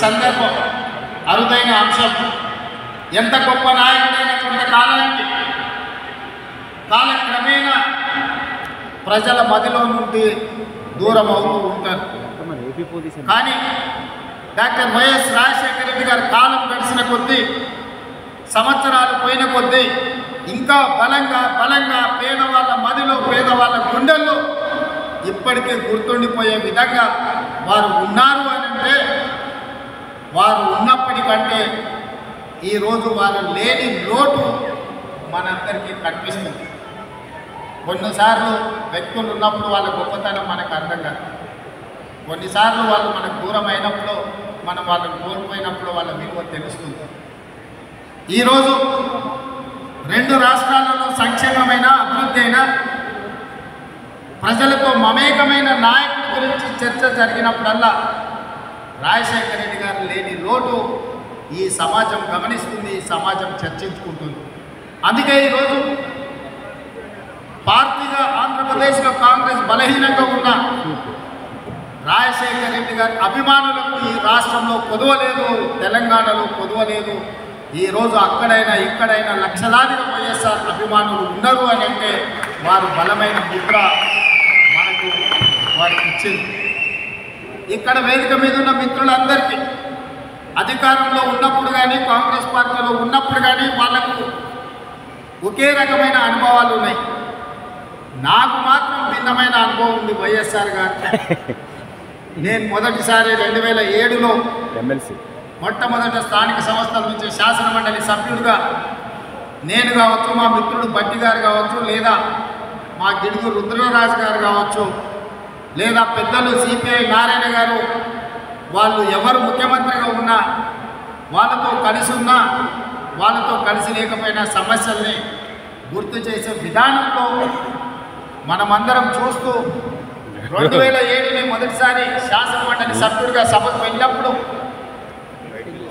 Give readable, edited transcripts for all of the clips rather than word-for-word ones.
సందర్భం అరుదైన అంశం. ఎంత గొప్ప నాయకుడైన కొంతకాలానికి కాలక్రమేణా ప్రజల మదిలో నుండి దూరం అవుతూ ఉంటారు. కానీ డాక్టర్ వైఎస్ రాజశేఖర రెడ్డి గారి కాలం గడిచిన కొద్దీ, సంవత్సరాలు పోయిన కొద్దీ ఇంకా బలంగా పేదవాళ్ళ మదిలో, పేదవాళ్ళ గుండెల్లో ఇప్పటికీ గుర్తుండిపోయే విధంగా వారు ఉన్నారు అని అంటే, వారు ఉన్నప్పటికంటే ఈరోజు వారు లేని లోటు మనందరికీ కనిపిస్తుంది. కొన్నిసార్లు వ్యక్తులు ఉన్నప్పుడు వాళ్ళ గొప్పతనం మనకు అర్థం కాదు. కొన్నిసార్లు వాళ్ళు మనకు దూరం అయినప్పుడు, మనం వాళ్ళని కోల్పోయినప్పుడు వాళ్ళ విలువ తెలుస్తుంది. ఈరోజు రెండు రాష్ట్రాలలో సంక్షేమమైన, అభివృద్ధి అయినా, ప్రజలతో మమేకమైన నాయకుడి గురించి చర్చ జరిగినప్పుడల్లా రాజశేఖర రెడ్డి గారు లేని లోటు ఈ సమాజం గమనిస్తుంది, ఈ సమాజం చర్చించుకుంటుంది. అందుకే ఈరోజు పార్టీగా ఆంధ్రప్రదేశ్లో కాంగ్రెస్ బలహీనంగా ఉన్న రాజశేఖర రెడ్డి గారి అభిమానులకు ఈ రాష్ట్రంలో కొదవలేదు, తెలంగాణలో కొదవలేదు. ఈరోజు అక్కడైనా ఇక్కడైనా లక్షలాదిగా వైఎస్ఆర్ అభిమానులు ఉన్నారు అని అంటే వారు బలమైన ముద్ర మనకు వారికి ఇచ్చింది. ఇక్కడ వేదిక మీద ఉన్న మిత్రులందరికీ అధికారంలో ఉన్నప్పుడు కానీ, కాంగ్రెస్ పార్టీలో ఉన్నప్పుడు కానీ వాళ్ళకు ఒకే రకమైన అనుభవాలు ఉన్నాయి. నాకు మాత్రం భిన్నమైన అనుభవం ఉంది వైఎస్ఆర్ గారికి. నేను మొదటిసారి 2007లో ఎమ్మెల్సీ మొట్టమొదట స్థానిక సంస్థల నుంచి శాసనమండలి సభ్యుడిగా నేను కావచ్చు, మా మిత్రుడు బట్టి గారు కావచ్చు, లేదా మా గిడుగు రుద్రరాజు గారు కావచ్చు, లేదా పెద్దలు సిపిఐ నారాయణ గారు, వాళ్ళు ఎవరు ముఖ్యమంత్రిగా ఉన్నా, వాళ్ళతో కలిసి ఉన్నా, వాళ్ళతో కలిసి లేకపోయినా సమస్యల్ని గుర్తు చేసే విధానంలో మనమందరం చూస్తూ 2007 మొదటిసారి శాసనమండలి సభ్యుడిగా సభకు వెళ్ళినప్పుడు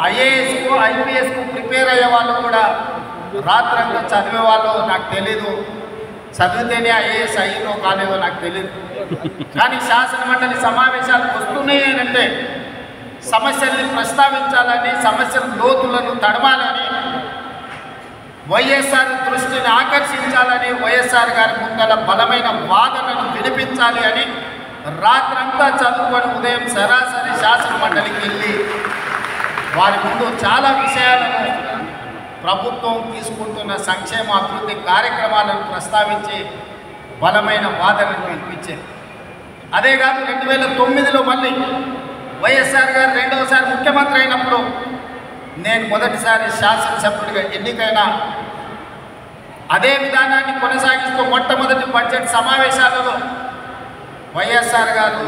ఐఏఎస్కు, ఐపీఎస్కు ప్రిపేర్ అయ్యే వాళ్ళు కూడా రాత్రంతా చదివే వాళ్ళు నాకు తెలీదు. చదివితేనే ఐఏఎస్ అయ్యిందో కాలేదో నాకు తెలియదు. కానీ శాసనమండలి సమావేశాలకు వస్తున్నాయి అంటే సమస్యల్ని ప్రస్తావించాలని, సమస్యల లోతులను తడమాలని, వైఎస్ఆర్ దృష్టిని ఆకర్షించాలని, వైఎస్ఆర్ గారి ముందల బలమైన వాదనను వినిపించాలి అని రాత్రంతా చదువుకొని ఉదయం సరాసరి శాసనమండలికి వెళ్ళి వారి ముందు చాలా విషయాలను, ప్రభుత్వం తీసుకుంటున్న సంక్షేమ అభివృద్ధి కార్యక్రమాలను ప్రస్తావించి బలమైన వాదనను వినిపించారు. అదే కాదు 2009లో మళ్ళీ వైఎస్ఆర్ గారు రెండవసారి ముఖ్యమంత్రి అయినప్పుడు నేను మొదటిసారి శాసనసభ్యుడిగా ఎన్నికైనా అదే విధానాన్ని కొనసాగిస్తూ మొట్టమొదటి బడ్జెట్ సమావేశాలలో వైఎస్ఆర్ గారు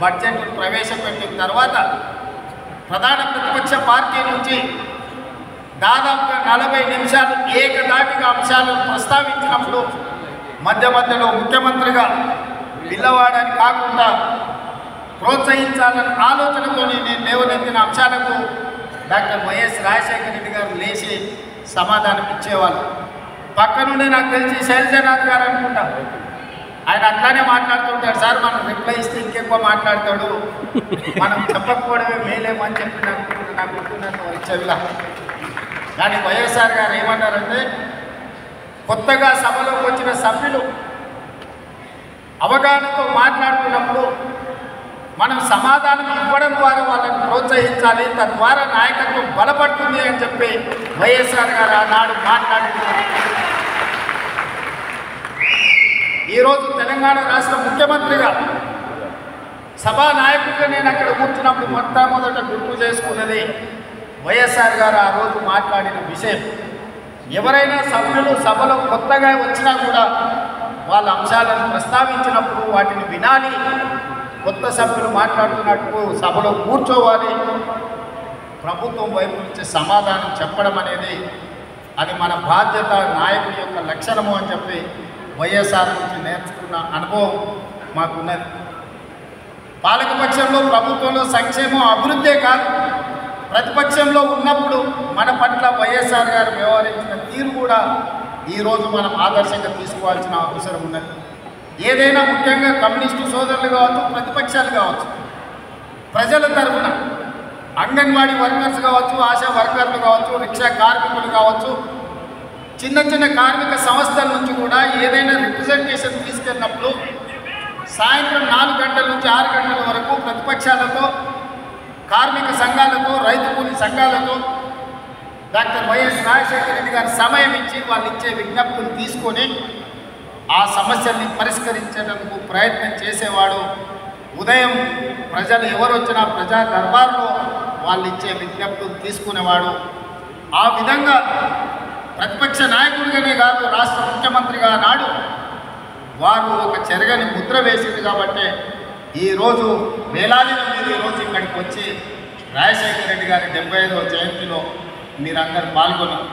బడ్జెట్ను ప్రవేశపెట్టిన తర్వాత ప్రధాన ప్రతిపక్ష పార్టీ నుంచి దాదాపుగా 40 నిమిషాలు ఏకదాటిగా అంశాలను ప్రస్తావించినప్పుడు మధ్యలో ముఖ్యమంత్రిగా పిల్లవాడని కాకుండా ప్రోత్సహించాలన్న ఆలోచనతో నేను లేవనెత్తిన అంశాలకు డాక్టర్ వైఎస్ రాజశేఖర రెడ్డి గారు లేచి సమాధానం ఇచ్చేవాళ్ళు. పక్క నుండి నాకు తెలిసి శైలజనాథ్ గారు అనుకుంటా, ఆయన అట్లానే మాట్లాడుతుంటాడు. సార్ మనం రిప్లై ఇస్తే ఇంకెక్కువ మాట్లాడతాడు, మనం చెప్పకపోవడమే మేలేమని చెప్పి నాకు గుర్తున్నంత చెవిలా. కానీ వైఎస్ఆర్ గారు ఏమన్నారంటే, కొత్తగా సభలోకి వచ్చిన సభ్యులు అవగాహనతో మాట్లాడుతున్నప్పుడు మనం సమాధానం ఇవ్వడం ద్వారా వాళ్ళని ప్రోత్సహించాలి, తద్వారా నాయకత్వం బలపడుతుంది అని చెప్పి వైఎస్ఆర్ గారు ఆనాడు మాట్లాడుతున్నారు. ఈరోజు తెలంగాణ రాష్ట్ర ముఖ్యమంత్రిగా సభా నాయకుడిగా నేను అక్కడ కూర్చున్నప్పుడు మొట్టమొదట గుర్తు చేసుకున్నది వైఎస్ఆర్ గారు ఆ రోజు మాట్లాడిన విషయం. ఎవరైనా సభ్యులు సభలో కొత్తగా వచ్చినా కూడా వాళ్ళ అంశాలను ప్రస్తావించినప్పుడు వాటిని వినాలి, కొత్త సభ్యులు మాట్లాడుతున్నట్టు సభలో కూర్చోవాలి, ప్రభుత్వం వైపు నుంచి సమాధానం చెప్పడం అనేది అది మన బాధ్యత, నాయకుడి యొక్క లక్షణము అని చెప్పి వైఎస్ఆర్ నుంచి నేర్చుకున్న అనుభవం మాకున్నది. పాలకపక్షంలో, ప్రభుత్వంలో సంక్షేమం అభివృద్ధే కాదు, ప్రతిపక్షంలో ఉన్నప్పుడు మన పట్ల వైఎస్ఆర్ గారు వ్యవహరించిన తీరు కూడా ఈరోజు మనం ఆదర్శంగా తీసుకోవాల్సిన అవసరం ఉన్నది. ఏదైనా ముఖ్యంగా కమ్యూనిస్టు సోదరులు కావచ్చు, ప్రతిపక్షాలు కావచ్చు, ప్రజల తరఫున అంగన్వాడీ వర్కర్స్ కావచ్చు, ఆశా వర్కర్లు కావచ్చు, రిక్షా కార్మికులు కావచ్చు, చిన్న చిన్న కార్మిక సంస్థల నుంచి కూడా ఏదైనా రిప్రజెంటేషన్ తీసుకెళ్ళినప్పుడు సాయంత్రం 4 గంటల నుంచి 6 గంటల వరకు ప్రతిపక్షాలతో, కార్మిక సంఘాలతో, రైతు కూలీ సంఘాలతో డాక్టర్ వైఎస్ రాజశేఖర రెడ్డి గారి సమయం ఇచ్చి వాళ్ళు ఇచ్చే విజ్ఞప్తులు తీసుకొని ఆ సమస్యల్ని పరిష్కరించేందుకు ప్రయత్నం చేసేవాడు. ఉదయం ప్రజలు ఎవరు వచ్చినా ప్రజా దర్బార్లో వాళ్ళు ఇచ్చే విజ్ఞప్తులు తీసుకునేవాడు. ఆ విధంగా ప్రతిపక్ష నాయకుడిగానే కాదు, రాష్ట్ర ముఖ్యమంత్రిగా నాడు వారు ఒక చెరగని ముద్ర వేసింది. కాబట్టి ఈరోజు వేలాది మంది ఈరోజు ఇక్కడికి వచ్చి రాజశేఖర రెడ్డి గారి 75వ జయంతిలో మీరందరూ పాల్గొన్నారు.